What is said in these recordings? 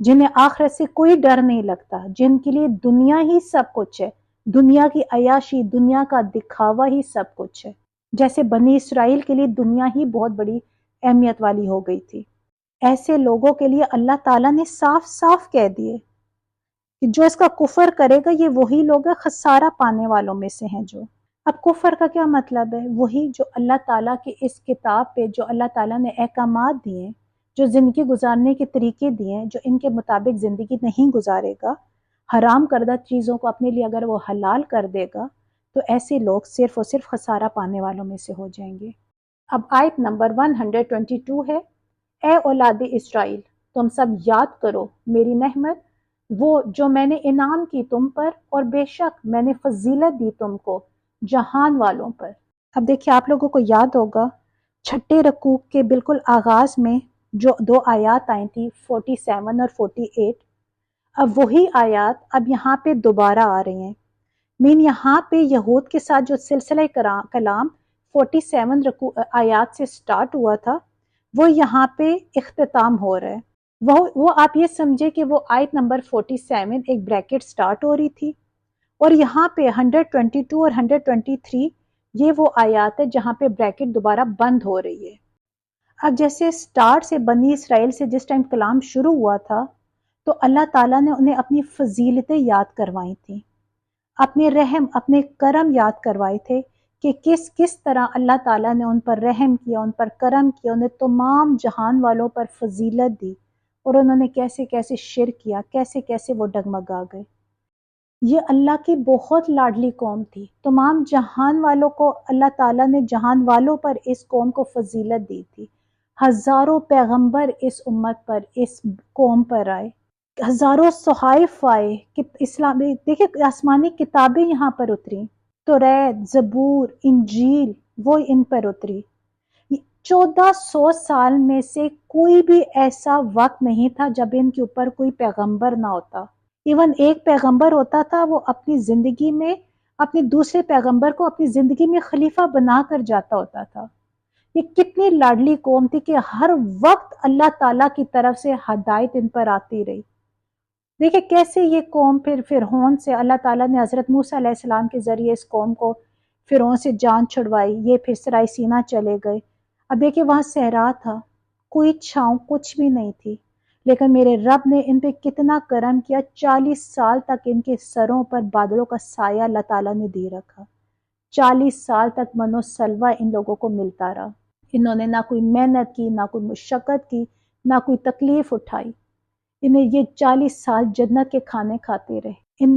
جنہیں آخرت سے کوئی ڈر نہیں لگتا، جن کے لیے دنیا ہی سب کچھ ہے، دنیا کی عیاشی، دنیا کا دکھاوا ہی سب کچھ ہے۔ جیسے بنی اسرائیل کے لیے دنیا ہی بہت بڑی اہمیت والی ہو گئی تھی، ایسے لوگوں کے لیے اللہ تعالیٰ نے صاف صاف کہہ دیے کہ جو اس کا کفر کرے گا یہ وہی لوگ ہیں خسارہ پانے والوں میں سے ہیں۔ جو اب کفر کا کیا مطلب ہے؟ وہی جو اللہ تعالیٰ کی اس کتاب پہ جو اللہ تعالیٰ نے احکامات دیے ہیں، جو زندگی گزارنے کے طریقے دیے ہیں، جو ان کے مطابق زندگی نہیں گزارے گا، حرام کردہ چیزوں کو اپنے لیے اگر وہ حلال کر دے گا، تو ایسے لوگ صرف اور صرف خسارہ پانے والوں میں سے ہو جائیں گے۔ اب آیت نمبر 122 ہے، اے اولاد اسرائیل، تم سب یاد کرو میری نعمت، وہ جو میں نے انعام کی تم پر، اور بے شک میں نے فضیلت دی تم کو جہان والوں پر۔ اب دیکھیے آپ لوگوں کو یاد ہوگا چھٹے رکوع کے بالکل آغاز میں جو 2 آیات آئی تھی 47 اور 48، اب وہی آیات اب یہاں پہ دوبارہ آ رہی ہیں۔ یہاں پہ یہود کے ساتھ جو سلسلہ کلام 47 آیات سے سٹارٹ ہوا تھا، وہ یہاں پہ اختتام ہو رہا ہے۔ وہ آپ یہ سمجھے کہ وہ آیت نمبر 47 ایک بریکٹ سٹارٹ ہو رہی تھی، اور یہاں پہ 122 اور 123 یہ وہ آیات ہے جہاں پہ بریکٹ دوبارہ بند ہو رہی ہے۔ اب جیسے سٹارٹ سے بنی اسرائیل سے جس ٹائم کلام شروع ہوا تھا، تو اللہ تعالیٰ نے انہیں اپنی فضیلتیں یاد کروائی تھیں، اپنے رحم، اپنے کرم یاد کروائے تھے کہ کس طرح اللہ تعالیٰ نے ان پر رحم کیا، ان پر کرم کیا، انہیں تمام جہان والوں پر فضیلت دی، اور انہوں نے کیسے کیسے شرک کیا، کیسے کیسے وہ ڈگمگا گئے۔ یہ اللہ کی بہت لاڈلی قوم تھی، تمام جہان والوں کو اللہ تعالیٰ نے جہان والوں پر اس قوم کو فضیلت دی تھی۔ ہزاروں پیغمبر اس امت پر، اس قوم پر آئے، ہزاروں صحائف آئے، اسلامی دیکھیں آسمانی کتابیں یہاں پر اتری، توریت، زبور، انجیل، وہ ان پر اتری۔ 1400 سال میں سے کوئی بھی ایسا وقت نہیں تھا جب ان کے اوپر کوئی پیغمبر نہ ہوتا۔ ایون ایک پیغمبر ہوتا تھا، وہ اپنی زندگی میں اپنے دوسرے پیغمبر کو اپنی زندگی میں خلیفہ بنا کر جاتا ہوتا تھا۔ یہ کتنی لاڈلی قوم تھی کہ ہر وقت اللہ تعالیٰ کی طرف سے ہدایت ان پر آتی رہی۔ دیکھیں کیسے یہ قوم پھر فرعون سے اللہ تعالیٰ نے حضرت موسیٰ علیہ السلام کے ذریعے اس قوم کو فرعون سے جان چھڑوائی، یہ پھر سرائے سینا چلے گئے۔ اب دیکھیں وہاں صحرا تھا، کوئی چھاؤں کچھ بھی نہیں تھی، لیکن میرے رب نے ان پہ کتنا کرم کیا، 40 سال تک ان کے سروں پر بادلوں کا سایہ اللہ تعالیٰ نے دی رکھا۔ 40 سال تک من و سلوہ ان لوگوں کو ملتا رہا، انہوں نے نہ کوئی محنت کی، نہ کوئی مشقت کی، نہ کوئی تکلیف اٹھائی، انہیں یہ 40 سال جنت کے کھانے کھاتے رہے۔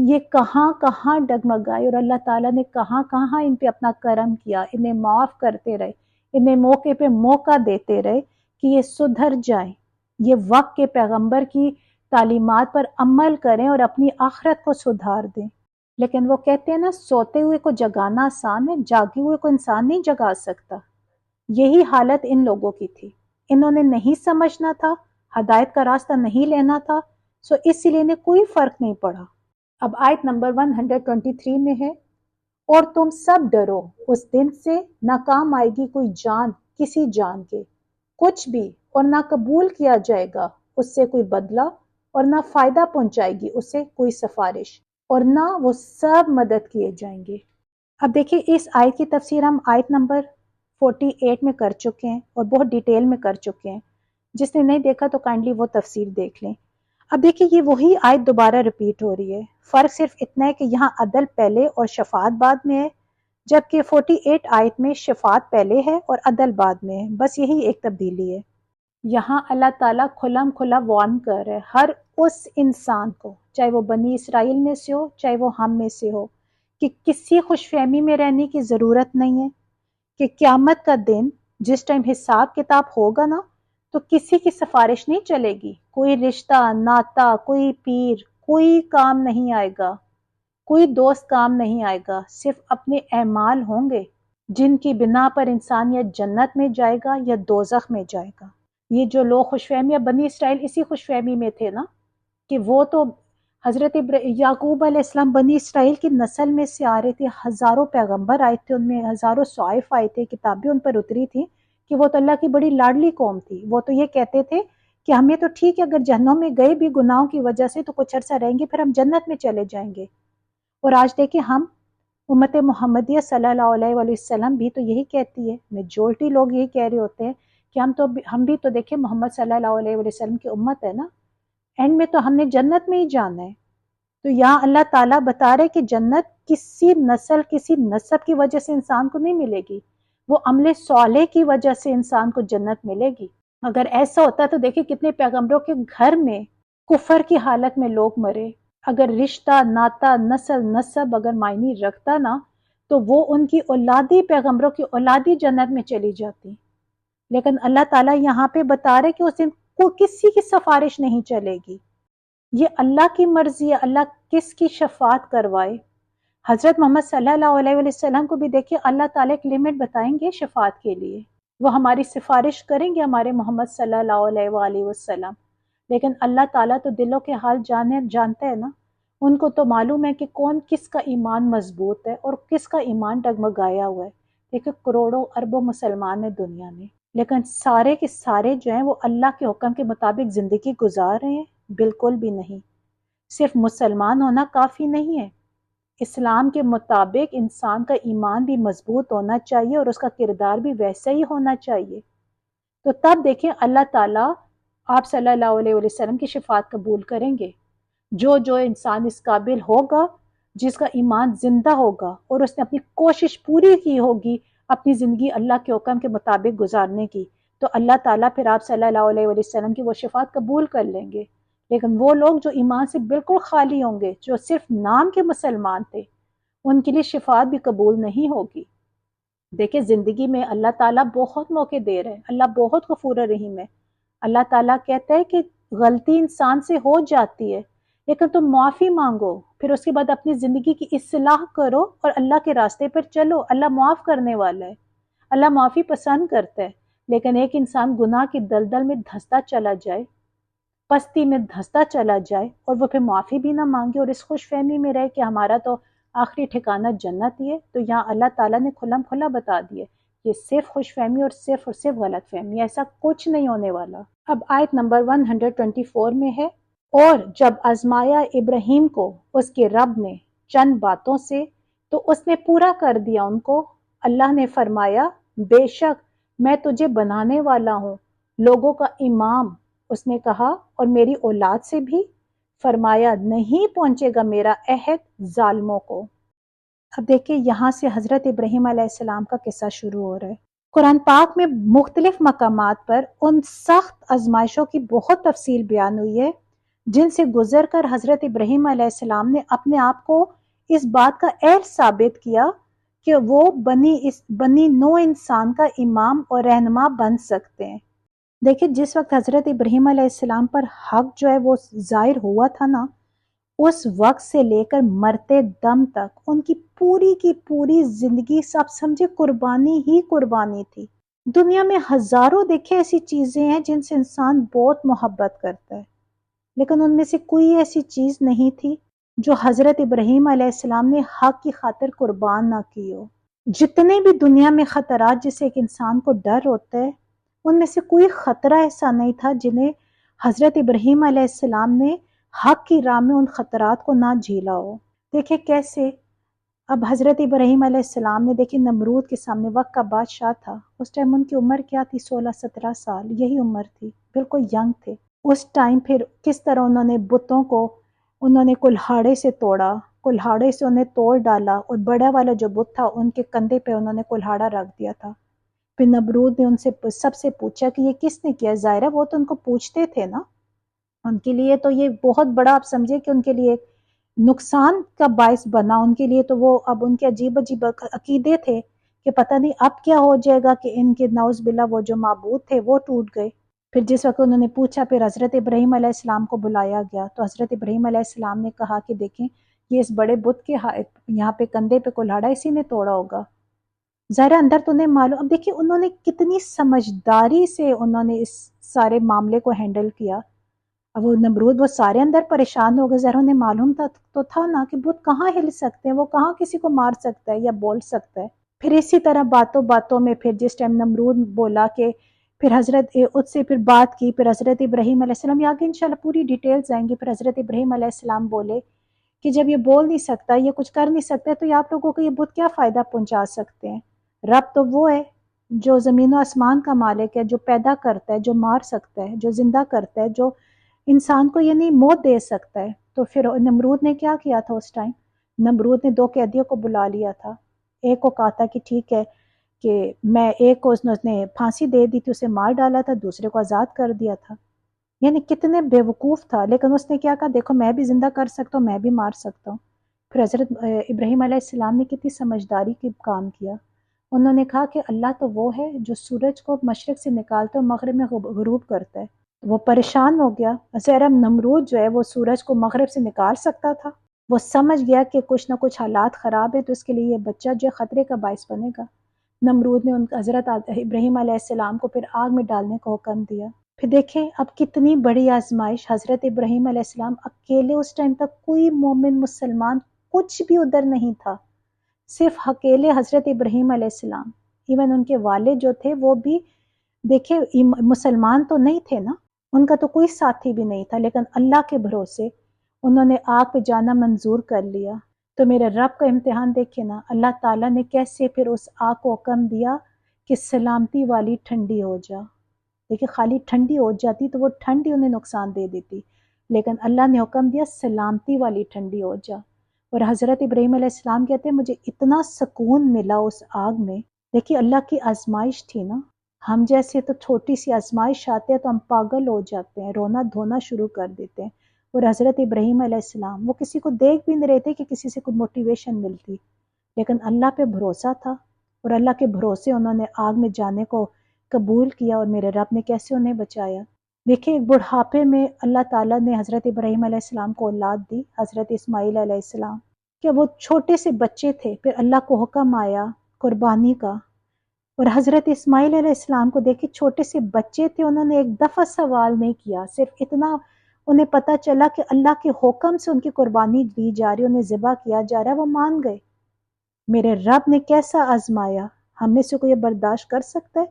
یہ کہاں کہاں ڈگمگائے، اور اللہ تعالیٰ نے کہاں کہاں ان پہ اپنا کرم کیا، انہیں معاف کرتے رہے، انہیں موقع پہ موقع دیتے رہے کہ یہ سدھر جائیں، یہ وقت کے پیغمبر کی تعلیمات پر عمل کریں اور اپنی آخرت کو سدھار دیں۔ لیکن وہ کہتے ہیں نا، سوتے ہوئے کو جگانا آسان ہے، جاگے ہوئے کو انسان نہیں جگا سکتا۔ یہی حالت ان لوگوں کی تھی، انہوں نے نہیں سمجھنا تھا، ہدایت کا راستہ نہیں لینا تھا، سو اس لیے انہیں کوئی فرق نہیں پڑا۔ اب آیت نمبر 123 میں ہے، اور تم سب ڈرو اس دن سے، نہ کام آئے گی کوئی جان کسی جان کے کچھ بھی، اور نہ قبول کیا جائے گا اس سے کوئی بدلہ، اور نہ فائدہ پہنچائے گی اس سے کوئی سفارش، اور نہ وہ سب مدد کیے جائیں گے۔ اب دیکھیں اس آیت کی تفسیر ہم آیت نمبر 48 میں کر چکے ہیں، اور بہت ڈیٹیل میں کر چکے ہیں، جس نے نہیں دیکھا تو کائنڈلی وہ تفسیر دیکھ لیں۔ اب دیکھیں یہ وہی آیت دوبارہ ریپیٹ ہو رہی ہے، فرق صرف اتنا ہے کہ یہاں عدل پہلے اور شفاعت بعد میں ہے، جبکہ 48 آیت میں شفاعت پہلے ہے اور عدل بعد میں ہے، بس یہی ایک تبدیلی ہے۔ یہاں اللہ تعالیٰ کھلم کھلا وارن کر رہے ہر اس انسان کو، چاہے وہ بنی اسرائیل میں سے ہو، چاہے وہ ہم میں سے ہو، کہ کسی خوش فہمی میں رہنے کی ضرورت نہیں ہے، کہ قیامت کا دن جس ٹائم حساب کتاب ہوگا نا، تو کسی کی سفارش نہیں چلے گی، کوئی رشتہ ناتا، کوئی پیر، کوئی کام نہیں آئے گا، کوئی دوست کام نہیں آئے گا، صرف اپنے اعمال ہوں گے جن کی بنا پر انسان یا جنت میں جائے گا یا دوزخ میں جائے گا۔ یہ جو لوگ خوش فہمی، بنی اسرائیل اسی خوش فہمی میں تھے نا، کہ وہ تو حضرت یعقوب علیہ السلام بنی اسرائیل کی نسل میں سے آ رہے تھے، ہزاروں پیغمبر آئے تھے، ان میں ہزاروں صحائف آئے تھے، کتابیں ان پر اتری تھی، کہ وہ تو اللہ کی بڑی لاڈلی قوم تھی۔ وہ تو یہ کہتے تھے کہ ہمیں تو ٹھیک ہے اگر جہنم میں گئے بھی گناہوں کی وجہ سے تو کچھ عرصہ رہیں گے، پھر ہم جنت میں چلے جائیں گے۔ اور آج دیکھیں ہم امت محمدیہ صلی اللہ علیہ وآلہ وسلم بھی تو یہی کہتی ہے، میجورٹی لوگ یہی کہہ رہے ہوتے ہیں کہ ہم بھی تو دیکھیں محمد صلی اللہ علیہ وآلہ وسلم کی امت ہے نا، اینڈ میں تو ہم نے جنت میں ہی جانا ہے۔ تو یہاں اللہ تعالیٰ بتا رہے کہ جنت کسی نسل کسی نسب کی وجہ سے انسان کو نہیں ملے گی، وہ عمل صالح کی وجہ سے انسان کو جنت ملے گی۔ اگر ایسا ہوتا تو دیکھیں کتنے پیغمبروں کے گھر میں کفر کی حالت میں لوگ مرے۔ اگر رشتہ ناتا نسل نسب اگر معنی رکھتا نا تو وہ ان کی اولادی پیغمبروں کی اولادی جنت میں چلی جاتی، لیکن اللہ تعالیٰ یہاں پہ بتا رہے کہ اس دن کو کسی کی سفارش نہیں چلے گی، یہ اللہ کی مرضی ہے، اللہ کس کی شفاعت کروائے۔ حضرت محمد صلی اللہ علیہ وسلم کو بھی دیکھیے اللہ تعالیٰ ایک لمٹ بتائیں گے شفاعت کے لیے، وہ ہماری سفارش کریں گے ہمارے محمد صلی اللہ علیہ وآلہ وسلم، لیکن اللہ تعالیٰ تو دلوں کے حال جانتا ہے نا، ان کو تو معلوم ہے کہ کون کس کا ایمان مضبوط ہے اور کس کا ایمان ڈگمگایا ہوا ہے۔ دیکھیں کروڑوں اربوں مسلمان ہیں دنیا میں، لیکن سارے کے سارے جو ہیں وہ اللہ کے حکم کے مطابق زندگی گزار رہے ہیں؟ بالکل بھی نہیں۔ صرف مسلمان ہونا کافی نہیں ہے، اسلام کے مطابق انسان کا ایمان بھی مضبوط ہونا چاہیے اور اس کا کردار بھی ویسا ہی ہونا چاہیے۔ تو تب دیکھیں اللہ تعالیٰ آپ صلی اللہ علیہ وسلم کی شفاعت قبول کریں گے۔ جو انسان اس قابل ہوگا، جس کا ایمان زندہ ہوگا اور اس نے اپنی کوشش پوری کی ہوگی اپنی زندگی اللہ کے حکم کے مطابق گزارنے کی، تو اللہ تعالیٰ پھر آپ صلی اللہ علیہ وسلم کی وہ شفاعت قبول کر لیں گے۔ لیکن وہ لوگ جو ایمان سے بالکل خالی ہوں گے، جو صرف نام کے مسلمان تھے، ان کے لیے شفاعت بھی قبول نہیں ہوگی۔ دیکھیں زندگی میں اللہ تعالیٰ بہت موقع دے رہے ہیں، اللہ بہت غفور رحیم ہے۔ اللہ تعالیٰ کہتا ہے کہ غلطی انسان سے ہو جاتی ہے، لیکن تم معافی مانگو، پھر اس کے بعد اپنی زندگی کی اصلاح کرو اور اللہ کے راستے پر چلو۔ اللہ معاف کرنے والا ہے، اللہ معافی پسند کرتا ہے۔ لیکن ایک انسان گناہ کی دلدل میں دھستا چلا جائے، پستی میں دھستا چلا جائے اور وہ پھر معافی بھی نہ مانگے اور اس خوش فہمی میں رہے کہ ہمارا تو آخری ٹھکانہ جنت ہی ہے، تو یہاں اللہ تعالیٰ نے کھلم کھلا بتا دیا یہ صرف خوش فہمی اور صرف غلط فہمی، ایسا کچھ نہیں ہونے والا۔ اب آیت نمبر 124 میں ہے، اور جب آزمایا ابراہیم کو اس کے رب نے چند باتوں سے تو اس نے پورا کر دیا ان کو۔ اللہ نے فرمایا بے شک میں تجھے بنانے والا ہوں لوگوں کا امام۔ اس نے کہا اور میری اولاد سے بھی؟ فرمایا نہیں پہنچے گا میرا عہد ظالموں کو۔ اب دیکھیں یہاں سے حضرت ابراہیم علیہ السلام کا قصہ شروع ہو رہا ہے۔ قرآن پاک میں مختلف مقامات پر ان سخت آزمائشوں کی بہت تفصیل بیان ہوئی ہے جن سے گزر کر حضرت ابراہیم علیہ السلام نے اپنے آپ کو اس بات کا اہل ثابت کیا کہ وہ بنی نوع انسان کا امام اور رہنما بن سکتے ہیں۔ دیکھیں جس وقت حضرت ابراہیم علیہ السلام پر حق جو ہے وہ ظاہر ہوا تھا نا، اس وقت سے لے کر مرتے دم تک ان کی پوری زندگی سب سمجھے قربانی ہی قربانی تھی۔ دنیا میں ہزاروں دیکھے ایسی چیزیں ہیں جن سے انسان بہت محبت کرتا ہے، لیکن ان میں سے کوئی ایسی چیز نہیں تھی جو حضرت ابراہیم علیہ السلام نے حق کی خاطر قربان نہ کی ہو۔ جتنے بھی دنیا میں خطرات جسے ایک انسان کو ڈر ہوتا ہے، ان میں سے کوئی خطرہ ایسا نہیں تھا جنہیں حضرت ابراہیم علیہ السلام نے حق کی راہ میں ان خطرات کو نہ جھیلا ہو۔ دیکھیں کیسے اب حضرت ابراہیم علیہ السلام نے دیکھیں نمرود کے سامنے، وقت کا بادشاہ تھا، اس ٹائم ان کی عمر کیا تھی؟ 16-17 سال، یہی عمر تھی، بالکل ینگ تھے اس ٹائم۔ پھر کس طرح انہوں نے بتوں کو انہوں نے کلہاڑے سے توڑا، کلہاڑے سے انہیں توڑ ڈالا، اور بڑا والا جو بت تھا ان کے کندھے پہ انہوں نے کلہاڑا رکھ دیا تھا۔ پھر نمرود نے ان سے سب سے پوچھا کہ یہ کس نے کیا؟ ظاہرہ وہ تو ان کو پوچھتے تھے نا، ان کے لیے تو یہ بہت بڑا، آپ سمجھے کہ ان کے لیے نقصان کا باعث بنا، ان کے لیے تو وہ اب ان کے عجیب عقیدے تھے کہ پتہ نہیں اب کیا ہو جائے گا کہ ان کے نعوذ باللہ وہ جو معبود تھے وہ ٹوٹ گئے۔ پھر جس وقت انہوں نے پوچھا، پھر حضرت ابراہیم علیہ السلام کو بلایا گیا تو حضرت ابراہیم علیہ السلام نے کہا کہ دیکھیں یہ اس بڑے بت کے یہاں پہ کندھے پہ کلہاڑا اسی نے توڑا ہوگا۔ ظاہر اندر تو انہیں معلوم، اب دیکھیں انہوں نے کتنی سمجھداری سے انہوں نے اس سارے معاملے کو ہینڈل کیا۔ اب وہ نمرود وہ سارے اندر پریشان ہو گئے، ظاہر انہیں معلوم تھا نا کہ بت کہاں ہل سکتے ہیں، وہ کہاں کسی کو مار سکتا ہے یا بول سکتا ہے۔ پھر اسی طرح باتوں باتوں میں پھر جس ٹائم نمرود بولا کہ پھر حضرت اس سے پھر بات کی، پھر حضرت ابراہیم علیہ السلام، آگے انشاءاللہ پوری ڈیٹیلز آئیں گی. پھر حضرت ابراہیم علیہ السلام بولے کہ جب یہ بول نہیں سکتا، یہ کچھ کر نہیں سکتا، تو یہ آپ لوگوں کو یہ بت کیا فائدہ پہنچا سکتے ہیں؟ رب تو وہ ہے جو زمین و آسمان کا مالک ہے، جو پیدا کرتا ہے، جو مار سکتا ہے، جو زندہ کرتا ہے، جو انسان کو یعنی موت دے سکتا ہے. تو پھر نمرود نے کیا کیا تھا اس ٹائم؟ نمرود نے 2 قیدیوں کو بلا لیا تھا. ایک کو کہا تھا کہ ٹھیک ہے کہ میں، ایک کو اس نے پھانسی دے دی تھی، اسے مار ڈالا تھا، دوسرے کو آزاد کر دیا تھا. یعنی کتنے بیوقوف تھا، لیکن اس نے کیا کہا، دیکھو میں بھی زندہ کر سکتا ہوں، میں بھی مار سکتا ہوں. پھر حضرت ابراہیم علیہ السلام نے کتنی سمجھداری کی کام کیا. انہوں نے کہا کہ اللہ تو وہ ہے جو سورج کو مشرق سے نکالتا ہے، مغرب میں غروب کرتا ہے. وہ پریشان ہو گیا. ظاہر نمرود جو ہے وہ سورج کو مغرب سے نکال سکتا تھا. وہ سمجھ گیا کہ کچھ نہ کچھ حالات خراب ہے، تو اس کے لیے یہ بچہ جو ہے خطرے کا باعث بنے گا. نمرود نے حضرت ابراہیم علیہ السلام کو پھر آگ میں ڈالنے کا حکم دیا. پھر دیکھیں اب کتنی بڑی آزمائش. حضرت ابراہیم علیہ السلام اکیلے، اس ٹائم تک کوئی مومن مسلمان کچھ بھی ادھر نہیں تھا، صرف اکیلے حضرت ابراہیم علیہ السلام. ایون ان کے والد جو تھے وہ بھی دیکھیں مسلمان تو نہیں تھے نا، ان کا تو کوئی ساتھی بھی نہیں تھا، لیکن اللہ کے بھروسے انہوں نے آگ پہ جانا منظور کر لیا. تو میرے رب کا امتحان دیکھیں نا، اللہ تعالیٰ نے کیسے پھر اس آگ کو حکم دیا کہ سلامتی والی ٹھنڈی ہو جا. دیکھیں خالی ٹھنڈی ہو جاتی تو وہ ٹھنڈی انہیں نقصان دے دیتی، لیکن اللہ نے حکم دیا سلامتی والی ٹھنڈی ہو جا. اور حضرت ابراہیم علیہ السلام کہتے ہیں مجھے اتنا سکون ملا اس آگ میں. دیکھیے اللہ کی آزمائش تھی نا. ہم جیسے تو چھوٹی سی آزمائش آتے ہیں تو ہم پاگل ہو جاتے ہیں، رونا دھونا شروع کر دیتے ہیں. اور حضرت ابراہیم علیہ السلام وہ کسی کو دیکھ بھی نہیں رہے تھے کہ کسی سے کوئی موٹیویشن ملتی، لیکن اللہ پہ بھروسہ تھا، اور اللہ کے بھروسے انہوں نے آگ میں جانے کو قبول کیا، اور میرے رب نے کیسے انہیں بچایا. دیکھیں ایک بڑھاپے میں اللہ تعالیٰ نے حضرت ابراہیم علیہ السلام کو اولاد دی، حضرت اسماعیل علیہ السلام. کہ وہ چھوٹے سے بچے تھے، پھر اللہ کو حکم آیا قربانی کا. اور حضرت اسماعیل علیہ السلام کو دیکھیں چھوٹے سے بچے تھے، انہوں نے ایک دفعہ سوال نہیں کیا، صرف اتنا انہیں پتہ چلا کہ اللہ کے حکم سے ان کی قربانی دی جا رہی، انہیں ذبح کیا جا رہا ہے، وہ مان گئے. میرے رب نے کیسا آزمایا. ہم میں سے کوئی یہ برداشت کر سکتا ہے؟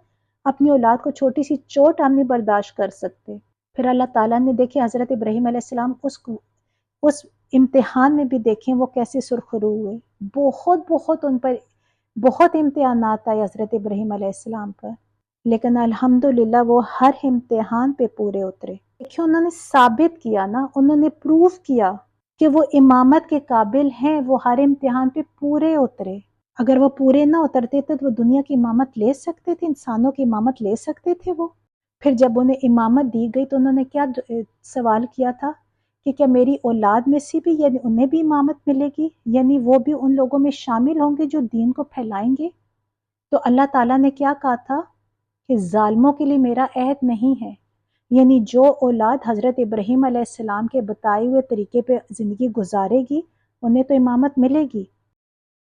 اپنی اولاد کو چھوٹی سی چوٹ ہم نہیں برداشت کر سکتے. پھر اللہ تعالیٰ نے دیکھیں حضرت ابراہیم علیہ السلام اس امتحان میں بھی دیکھیں وہ کیسے سرخرو ہوئے. بہت ان پر بہت امتحانات آئے حضرت ابراہیم علیہ السلام پر، لیکن الحمدللہ وہ ہر امتحان پہ پورے اترے. دیکھیں انہوں نے ثابت کیا نا، انہوں نے پروف کیا کہ وہ امامت کے قابل ہیں. وہ ہر امتحان پہ پورے اترے. اگر وہ پورے نہ اترتے تھے تو وہ دنیا کی امامت لے سکتے تھے، انسانوں کی امامت لے سکتے تھے وہ؟ پھر جب انہیں امامت دی گئی تو انہوں نے کیا سوال کیا تھا کہ کیا میری اولاد میں سے بھی یعنی انہیں بھی امامت ملے گی، یعنی وہ بھی ان لوگوں میں شامل ہوں گے جو دین کو پھیلائیں گے؟ تو اللہ تعالیٰ نے کیا کہا تھا کہ ظالموں کے لیے میرا عہد نہیں ہے. یعنی جو اولاد حضرت ابراہیم علیہ السلام کے بتائے ہوئے طریقے پہ زندگی گزارے گی انہیں تو امامت ملے گی،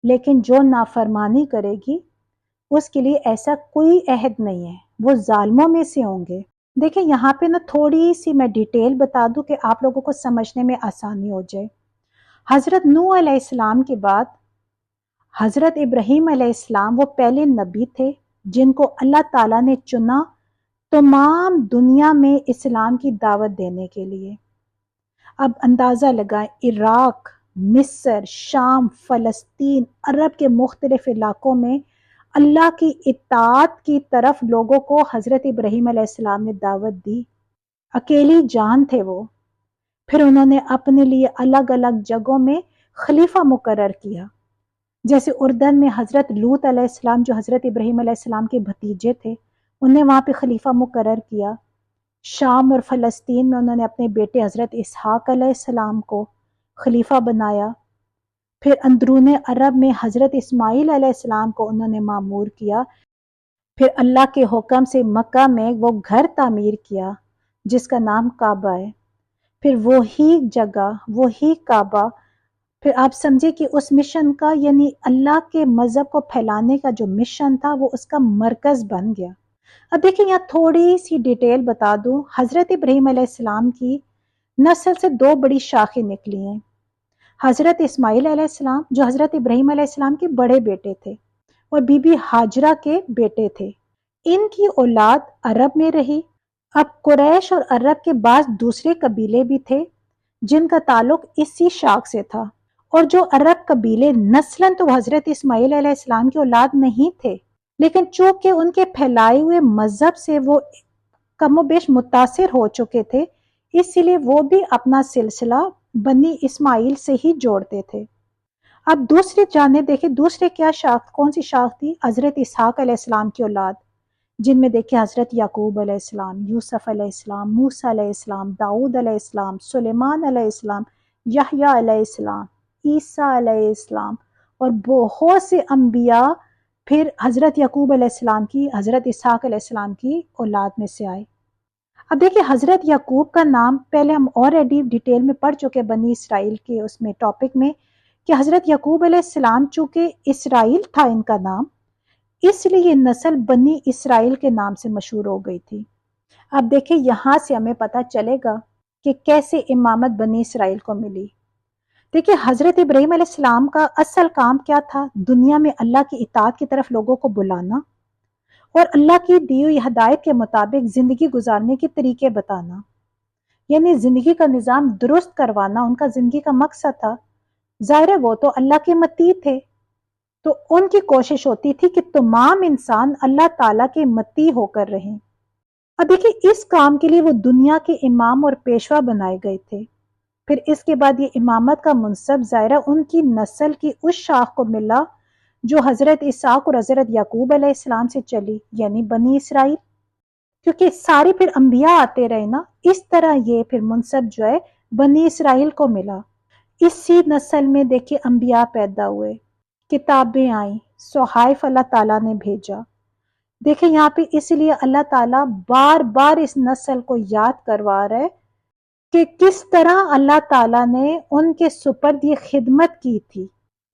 لیکن جو نافرمانی کرے گی اس کے لیے ایسا کوئی عہد نہیں ہے، وہ ظالموں میں سے ہوں گے. دیکھیں یہاں پہ نا تھوڑی سی میں ڈیٹیل بتا دوں کہ آپ لوگوں کو سمجھنے میں آسانی ہو جائے. حضرت نوح علیہ السلام کے بعد حضرت ابراہیم علیہ السلام وہ پہلے نبی تھے جن کو اللہ تعالیٰ نے چنا تمام دنیا میں اسلام کی دعوت دینے کے لیے. اب اندازہ لگائیں، عراق، مصر، شام، فلسطین، عرب کے مختلف علاقوں میں اللہ کی اطاعت کی طرف لوگوں کو حضرت ابراہیم علیہ السلام نے دعوت دی. اکیلی جان تھے وہ. پھر انہوں نے اپنے لیے الگ الگ جگہوں میں خلیفہ مقرر کیا. جیسے اردن میں حضرت لوط علیہ السلام جو حضرت ابراہیم علیہ السلام کے بھتیجے تھے، انہیں وہاں پہ خلیفہ مقرر کیا. شام اور فلسطین میں انہوں نے اپنے بیٹے حضرت اسحاق علیہ السلام کو خلیفہ بنایا. پھر اندرون عرب میں حضرت اسماعیل علیہ السلام کو انہوں نے مامور کیا. پھر اللہ کے حکم سے مکہ میں وہ گھر تعمیر کیا جس کا نام کعبہ ہے. پھر وہی جگہ وہی کعبہ، پھر آپ سمجھے کہ اس مشن کا یعنی اللہ کے مذہب کو پھیلانے کا جو مشن تھا وہ اس کا مرکز بن گیا. اب دیکھیں یہاں تھوڑی سی ڈیٹیل بتا دوں. حضرت ابراہیم علیہ السلام کی نسل سے 2 بڑی شاخیں نکلی ہیں. حضرت اسماعیل علیہ السلام جو حضرت ابراہیم علیہ السلام کے بڑے بیٹے تھے اور بی بی ہاجرہ کے بیٹے تھے. ان کی اولاد عرب میں رہی۔ اب قریش اور عرب کے بعض دوسرے قبیلے بھی تھے جن کا تعلق اسی شاخ سے تھا، اور جو عرب قبیلے نسلاً تو حضرت اسماعیل علیہ السلام کی اولاد نہیں تھے، لیکن چونکہ ان کے پھیلائے ہوئے مذہب سے وہ کم و بیش متاثر ہو چکے تھے، اس لیے وہ بھی اپنا سلسلہ بنی اسماعیل سے ہی جوڑتے تھے۔ اب دوسری جانب دیکھیں دوسرے کیا شاخ، کون سی شاخ تھی؟ حضرت اسحاق علیہ السلام کی اولاد، جن میں دیکھیں حضرت یعقوب علیہ السلام، یوسف علیہ السلام، موسیٰ علیہ السلام، داؤد علیہ السلام، سلیمان علیہ السلام، یحییٰ علیہ السلام، عیسیٰ علیہ السلام، اور بہت سے انبیاء پھر حضرت یعقوب علیہ السلام کی، حضرت اسحاق علیہ السلام کی اولاد میں سے آئے۔ اب دیکھیں حضرت یعقوب کا نام پہلے ہم already ڈیٹیل میں پڑھ چکے بنی اسرائیل کے اس میں ٹاپک میں، کہ حضرت یعقوب علیہ السلام چونکہ اسرائیل تھا ان کا نام، اس لیے یہ نسل بنی اسرائیل کے نام سے مشہور ہو گئی تھی۔ اب دیکھیں یہاں سے ہمیں پتہ چلے گا کہ کیسے امامت بنی اسرائیل کو ملی۔ دیکھیں حضرت ابراہیم علیہ السلام کا اصل کام کیا تھا؟ دنیا میں اللہ کی اطاعت کی طرف لوگوں کو بلانا اور اللہ کی دی ہوئی ہدایت کے مطابق زندگی گزارنے کے طریقے بتانا، یعنی زندگی کا نظام درست کروانا ان کا زندگی کا مقصد تھا۔ ظاہر ہے وہ تو اللہ کے متی تھے، تو ان کی کوشش ہوتی تھی کہ تمام انسان اللہ تعالیٰ کے متی ہو کر رہیں۔ اب دیکھیں اس کام کے لیے وہ دنیا کے امام اور پیشوا بنائے گئے تھے۔ پھر اس کے بعد یہ امامت کا منصب ظاہرہ ان کی نسل کی اس شاخ کو ملا جو حضرت اسحاق اور حضرت یعقوب علیہ السلام سے چلی، یعنی بنی اسرائیل، کیونکہ سارے پھر انبیاء آتے رہے نا، اس طرح یہ پھر منصب جو ہے بنی اسرائیل کو ملا۔ اسی نسل میں دیکھیں انبیاء پیدا ہوئے، کتابیں آئیں، صحائف اللہ تعالیٰ نے بھیجا۔ دیکھیں یہاں پہ اس لیے اللہ تعالیٰ بار بار اس نسل کو یاد کروا رہا ہے کہ کس طرح اللہ تعالیٰ نے ان کے سپرد یہ خدمت کی تھی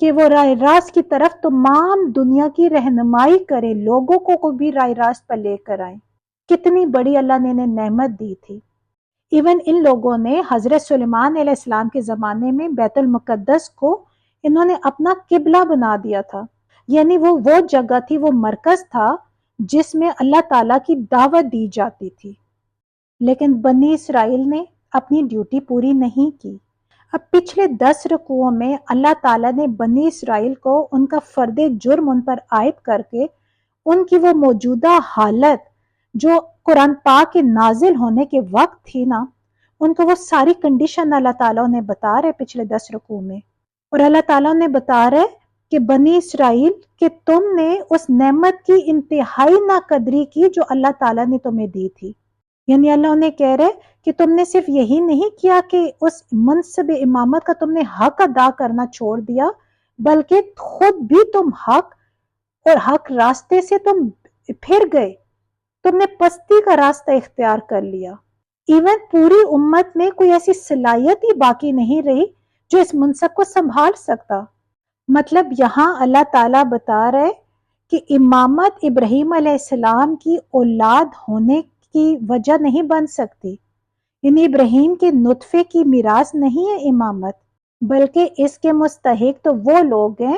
کہ وہ راہ راست کی طرف تمام دنیا کی رہنمائی کریں، لوگوں کو بھی راہ راست پر لے کر آئیں۔ کتنی بڑی اللہ نے انہیں نعمت دی تھی۔ ایون ان لوگوں نے حضرت سلیمان علیہ السلام کے زمانے میں بیت المقدس کو انہوں نے اپنا قبلہ بنا دیا تھا، یعنی وہ جگہ تھی، وہ مرکز تھا جس میں اللہ تعالیٰ کی دعوت دی جاتی تھی۔ لیکن بنی اسرائیل نے اپنی ڈیوٹی پوری نہیں کی۔ اب پچھلے 10 رکوعوں میں اللہ تعالیٰ نے بنی اسرائیل کو ان کا فرد جرم ان پر عائد کر کے ان کی وہ موجودہ حالت جو قرآن پاک کے نازل ہونے کے وقت تھی نا، ان کو وہ ساری کنڈیشن اللہ تعالیٰ نے بتا رہے پچھلے 10 رکوع میں، اور اللہ تعالیٰ نے بتا رہے کہ بنی اسرائیل کہ تم نے اس نعمت کی انتہائی ناقدری کی جو اللہ تعالیٰ نے تمہیں دی تھی۔ یعنی اللہ انہیں کہہ رہے کہ تم نے صرف یہی نہیں کیا کہ اس منصب امامت کا تم نے حق ادا کرنا چھوڑ دیا، بلکہ خود بھی تم حق اور حق راستے سے تم پھر گئے، تم نے پستی کا راستہ اختیار کر لیا۔ ایون پوری امت میں کوئی ایسی صلاحیت ہی باقی نہیں رہی جو اس منصب کو سنبھال سکتا۔ مطلب یہاں اللہ تعالیٰ بتا رہے کہ امامت ابراہیم علیہ السلام کی اولاد ہونے کی وجہ نہیں بن سکتی، یعنی ابراہیم کے نطفے کی میراث نہیں ہے امامت، بلکہ اس کے مستحق تو وہ لوگ ہیں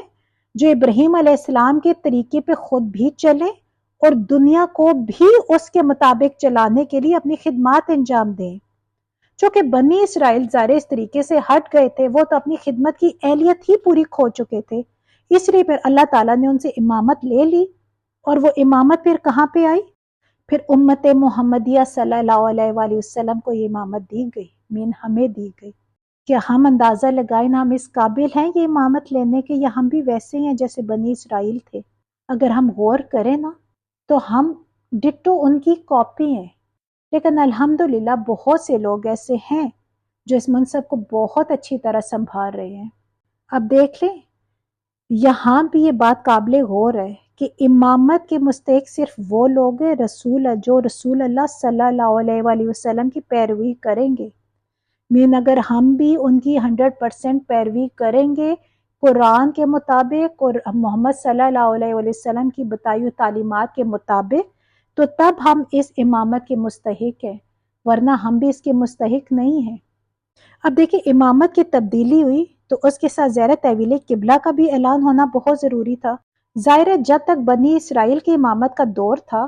جو ابراہیم علیہ السلام کے طریقے پہ خود بھی چلیں اور دنیا کو بھی اس کے مطابق چلانے کے لیے اپنی خدمات انجام دیں۔ چونکہ بنی اسرائیل ظاہر اس طریقے سے ہٹ گئے تھے، وہ تو اپنی خدمت کی اہلیت ہی پوری کھو چکے تھے، اس لیے پھر اللہ تعالیٰ نے ان سے امامت لے لی، اور وہ امامت پھر کہاں پہ آئی؟ پھر امت محمدیہ صلی اللہ علیہ وآلہ وسلم کو یہ امامت دی گئی، ہمیں دی گئی۔ کیا ہم اندازہ لگائیں نا ہم اس قابل ہیں یہ امامت لینے کے، یا ہم بھی ویسے ہیں جیسے بنی اسرائیل تھے؟ اگر ہم غور کریں نا تو ہم ڈٹو ان کی کاپی ہیں، لیکن الحمدللہ بہت سے لوگ ایسے ہیں جو اس منصب کو بہت اچھی طرح سنبھال رہے ہیں۔ اب دیکھ لیں یہاں بھی یہ بات قابل غور ہے کہ امامت کے مستحق صرف وہ لوگ ہیں جو رسول اللہ صلی اللہ علیہ وآلہ وسلم کی پیروی کریں گے۔ اگر ہم بھی ان کی 100% پیروی کریں گے قرآن کے مطابق اور محمد صلی اللہ علیہ وآلہ وسلم کی بتائی ہوئی تعلیمات کے مطابق، تو تب ہم اس امامت کے مستحق ہیں، ورنہ ہم بھی اس کے مستحق نہیں ہیں۔ اب دیکھیں امامت کی تبدیلی ہوئی تو اس کے ساتھ ظاہر تحویل قبلہ کا بھی اعلان ہونا بہت ضروری تھا۔ ظاہر ہے جب تک بنی اسرائیل کی امامت کا دور تھا